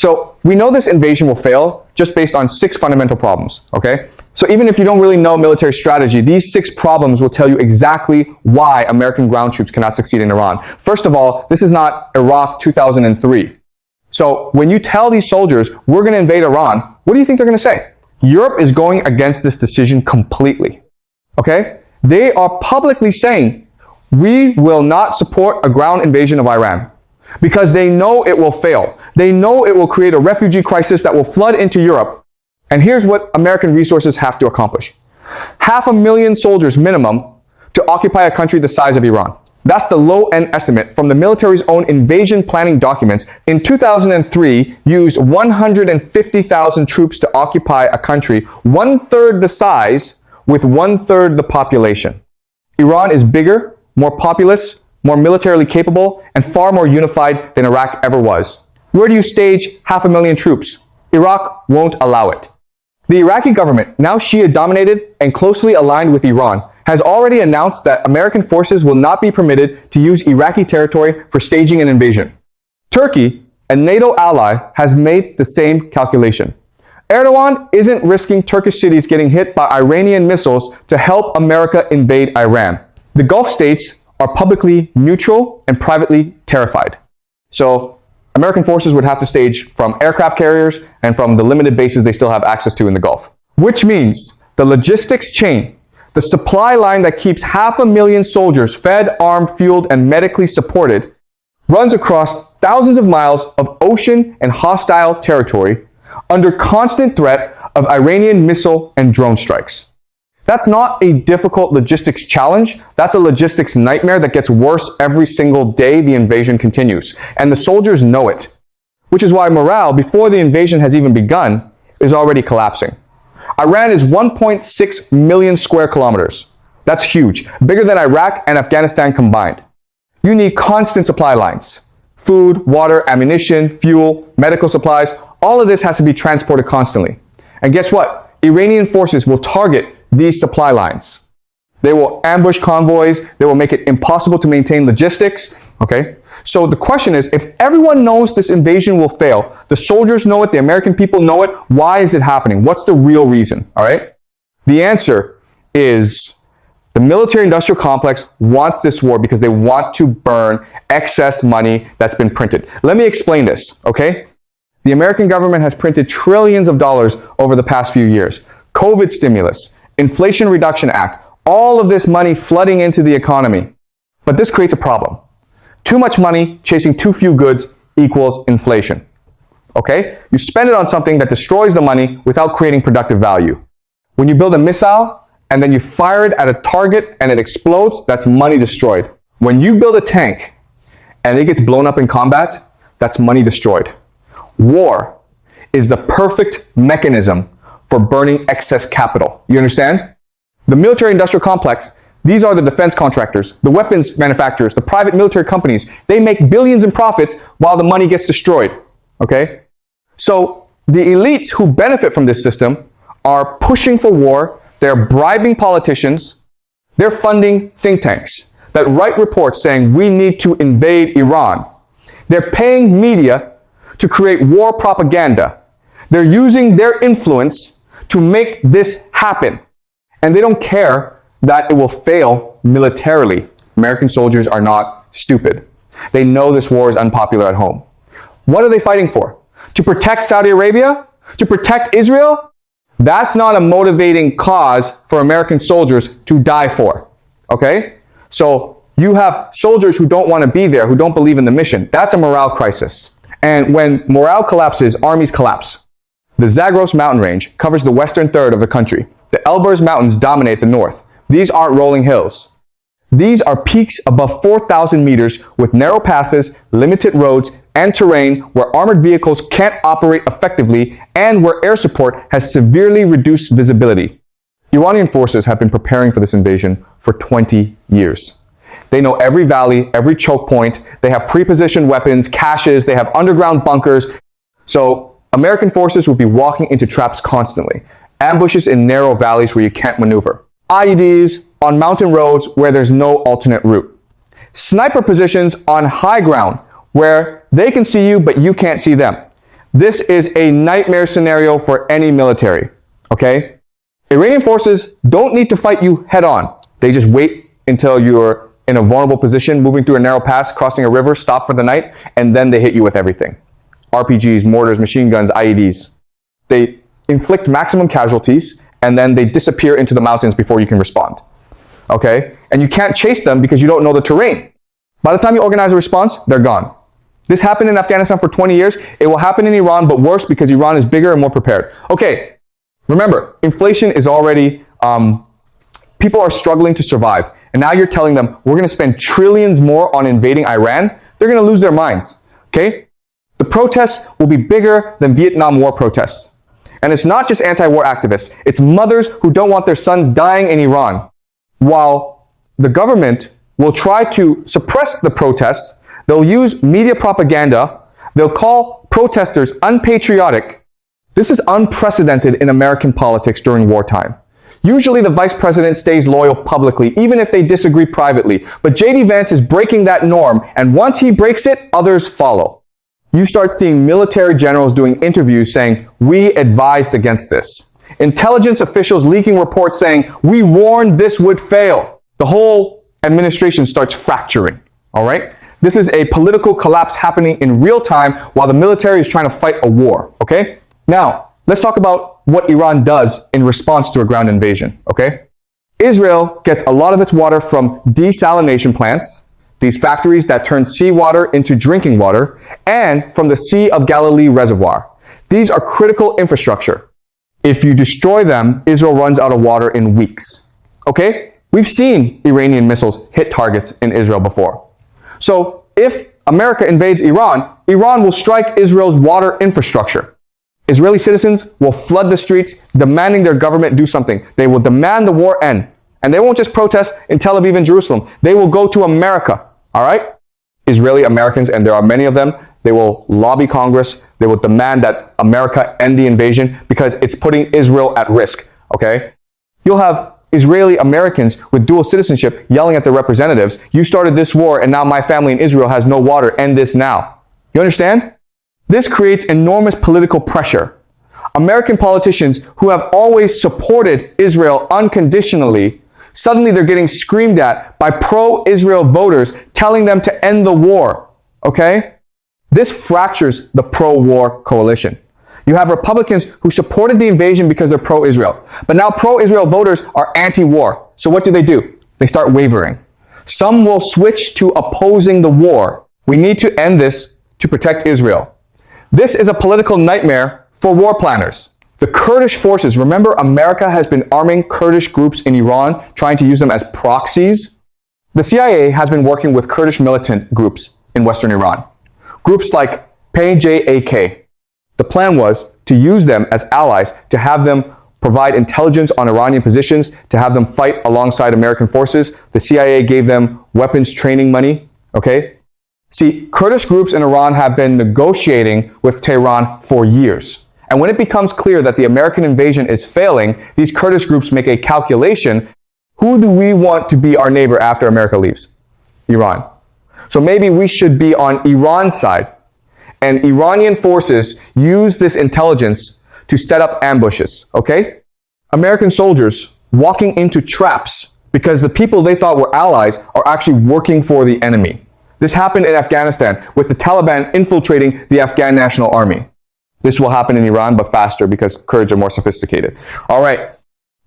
So we know this invasion will fail just based on 6 fundamental problems, okay? So even if you don't really know military strategy, these 6 problems will tell you exactly why American ground troops cannot succeed in Iran. First of all, this is not Iraq 2003. So when you tell these soldiers, we're going to invade Iran, what do you think they're going to say? Europe is going against this decision completely, okay? They are publicly saying, we will not support a ground invasion of Iran, because they know it will fail. They know it will create a refugee crisis that will flood into Europe. And here's what American resources have to accomplish. 500,000 soldiers minimum to occupy a country the size of Iran. That's the low-end estimate from the military's own invasion planning documents. In 2003, used 150,000 troops to occupy a country 1/3 the size with 1/3 the population. Iran is bigger, more populous, more militarily capable, and far more unified than Iraq ever was. Where do you stage 500,000 troops? Iraq won't allow it. The Iraqi government, now Shia-dominated and closely aligned with Iran, has already announced that American forces will not be permitted to use Iraqi territory for staging an invasion. Turkey, a NATO ally, has made the same calculation. Erdogan isn't risking Turkish cities getting hit by Iranian missiles to help America invade Iran. The Gulf states are publicly neutral and privately terrified. So American forces would have to stage from aircraft carriers and from the limited bases they still have access to in the Gulf. Which means the logistics chain, the supply line that keeps 500,000 soldiers fed, armed, fueled, and medically supported, runs across thousands of miles of ocean and hostile territory under constant threat of Iranian missile and drone strikes. That's not a difficult logistics challenge. That's a logistics nightmare that gets worse every single day the invasion continues. And the soldiers know it. Which is why morale, before the invasion has even begun, is already collapsing. Iran is 1.6 million square kilometers. That's huge. Bigger than Iraq and Afghanistan combined. You need constant supply lines. Food, water, ammunition, fuel, medical supplies. All of this has to be transported constantly. And guess what? Iranian forces will target these supply lines. They will ambush convoys. They will make it impossible to maintain logistics. Okay? So the question is, if everyone knows this invasion will fail, the soldiers know it, the American people know it, why is it happening? What's the real reason? All right? The answer is the military-industrial complex wants this war because they want to burn excess money that's been printed. Let me explain this, okay? The American government has printed trillions of dollars over the past few years. COVID stimulus, Inflation Reduction Act, all of this money flooding into the economy. But this creates a problem. Too much money chasing too few goods equals inflation. Okay? You spend it on something that destroys the money without creating productive value. When you build a missile and then you fire it at a target and it explodes, that's money destroyed. When you build a tank and it gets blown up in combat, that's money destroyed. War is the perfect mechanism for burning excess capital. You understand? The military-industrial complex, these are the defense contractors, the weapons manufacturers, the private military companies. They make billions in profits while the money gets destroyed. Okay? So the elites who benefit from this system are pushing for war. They're bribing politicians. They're funding think tanks that write reports saying we need to invade Iran. They're paying media to create war propaganda. They're using their influence to make this happen. And they don't care that it will fail militarily. American soldiers are not stupid. They know this war is unpopular at home. What are they fighting for? To protect Saudi Arabia? To protect Israel? That's not a motivating cause for American soldiers to die for. Okay? So you have soldiers who don't want to be there, who don't believe in the mission. That's a morale crisis. And when morale collapses, armies collapse. The Zagros mountain range covers the western third of the country. The Elburz Mountains dominate the north. These aren't rolling hills. These are peaks above 4,000 meters with narrow passes, limited roads, and terrain where armored vehicles can't operate effectively and where air support has severely reduced visibility. Iranian forces have been preparing for this invasion for 20 years. They know every valley, every choke point. They have pre-positioned weapons, caches, they have underground bunkers. So American forces will be walking into traps constantly. Ambushes in narrow valleys where you can't maneuver. IEDs on mountain roads where there's no alternate route. Sniper positions on high ground where they can see you but you can't see them. This is a nightmare scenario for any military, okay? Iranian forces don't need to fight you head on. They just wait until you're in a vulnerable position, moving through a narrow pass, crossing a river, stop for the night, and then they hit you with everything. RPGs, mortars, machine guns, IEDs. They inflict maximum casualties, and then they disappear into the mountains before you can respond, okay? And you can't chase them because you don't know the terrain. By the time you organize a response, they're gone. This happened in Afghanistan for 20 years. It will happen in Iran, but worse because Iran is bigger and more prepared. Okay, remember, inflation is already, people are struggling to survive. And now you're telling them, we're gonna spend trillions more on invading Iran. They're gonna lose their minds, okay? The protests will be bigger than Vietnam War protests. And it's not just anti-war activists. It's mothers who don't want their sons dying in Iran. While the government will try to suppress the protests, they'll use media propaganda. They'll call protesters unpatriotic. This is unprecedented in American politics during wartime. Usually the vice president stays loyal publicly, even if they disagree privately. But J.D. Vance is breaking that norm, and once he breaks it, others follow. You start seeing military generals doing interviews saying, we advised against this. Intelligence officials leaking reports saying, we warned this would fail. The whole administration starts fracturing, all right? This is a political collapse happening in real time while the military is trying to fight a war, okay? Now, let's talk about what Iran does in response to a ground invasion, okay? Israel gets a lot of its water from desalination plants, these factories that turn seawater into drinking water, and from the Sea of Galilee reservoir. These are critical infrastructure. If you destroy them, Israel runs out of water in weeks, okay? We've seen Iranian missiles hit targets in Israel before. So if America invades Iran, Iran will strike Israel's water infrastructure. Israeli citizens will flood the streets demanding their government do something. They will demand the war end. And they won't just protest in Tel Aviv and Jerusalem. They will go to America, all right? Israeli Americans, and there are many of them, they will lobby Congress. They will demand that America end the invasion because it's putting Israel at risk, okay? You'll have Israeli Americans with dual citizenship yelling at their representatives, you started this war and now my family in Israel has no water, end this now. You understand? This creates enormous political pressure. American politicians who have always supported Israel unconditionally, suddenly they're getting screamed at by pro-Israel voters telling them to end the war, okay? This fractures the pro-war coalition. You have Republicans who supported the invasion because they're pro-Israel. But now pro-Israel voters are anti-war. So what do? They start wavering. Some will switch to opposing the war. We need to end this to protect Israel. This is a political nightmare for war planners. The Kurdish forces, remember America has been arming Kurdish groups in Iran, trying to use them as proxies? The CIA has been working with Kurdish militant groups in Western Iran. Groups like PJAK. The plan was to use them as allies, to have them provide intelligence on Iranian positions, to have them fight alongside American forces. The CIA gave them weapons training money, okay? See, Kurdish groups in Iran have been negotiating with Tehran for years. And when it becomes clear that the American invasion is failing, these Kurdish groups make a calculation. Who do we want to be our neighbor after America leaves? Iran. So maybe we should be on Iran's side. And Iranian forces use this intelligence to set up ambushes, okay? American soldiers walking into traps because the people they thought were allies are actually working for the enemy. This happened in Afghanistan with the Taliban infiltrating the Afghan National Army. This will happen in Iran, but faster because Kurds are more sophisticated. All right,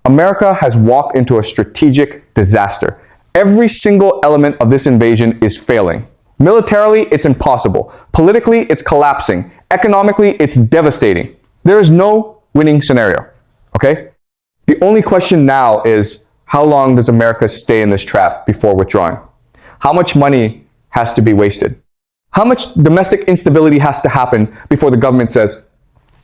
America has walked into a strategic disaster. Every single element of this invasion is failing. Militarily, it's impossible. Politically, it's collapsing. Economically, it's devastating. There is no winning scenario, okay? The only question now is, how long does America stay in this trap before withdrawing? How much money has to be wasted? How much domestic instability has to happen before the government says,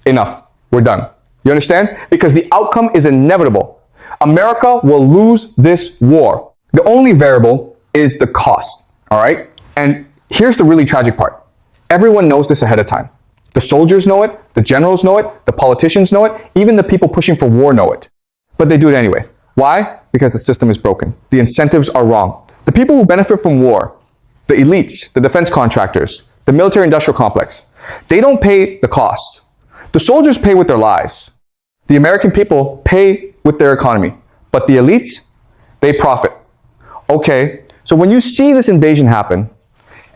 enough, we're done? You understand? Because the outcome is inevitable. America will lose this war. The only variable is the cost, all right? And here's the really tragic part. Everyone knows this ahead of time. The soldiers know it, the generals know it, the politicians know it, even the people pushing for war know it. But they do it anyway. Why? Because the system is broken. The incentives are wrong. The people who benefit from war, the elites, the defense contractors, the military-industrial complex, They don't pay the costs. The soldiers pay with their lives. The American people pay with their economy. But the elites, they profit. Okay, so when you see this invasion happen,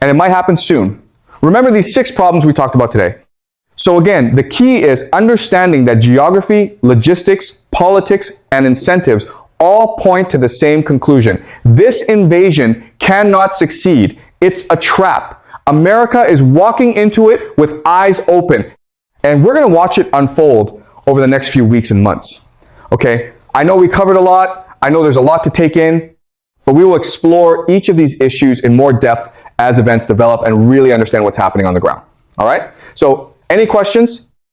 and it might happen soon, remember these 6 problems we talked about today. So again, the key is understanding that geography, logistics, politics, and incentives all point to the same conclusion. This invasion cannot succeed. It's a trap. America is walking into it with eyes open. And we're going to watch it unfold over the next few weeks and months. Okay, I know we covered a lot. I know there's a lot to take in, but we will explore each of these issues in more depth as events develop and really understand what's happening on the ground. All right? So any questions?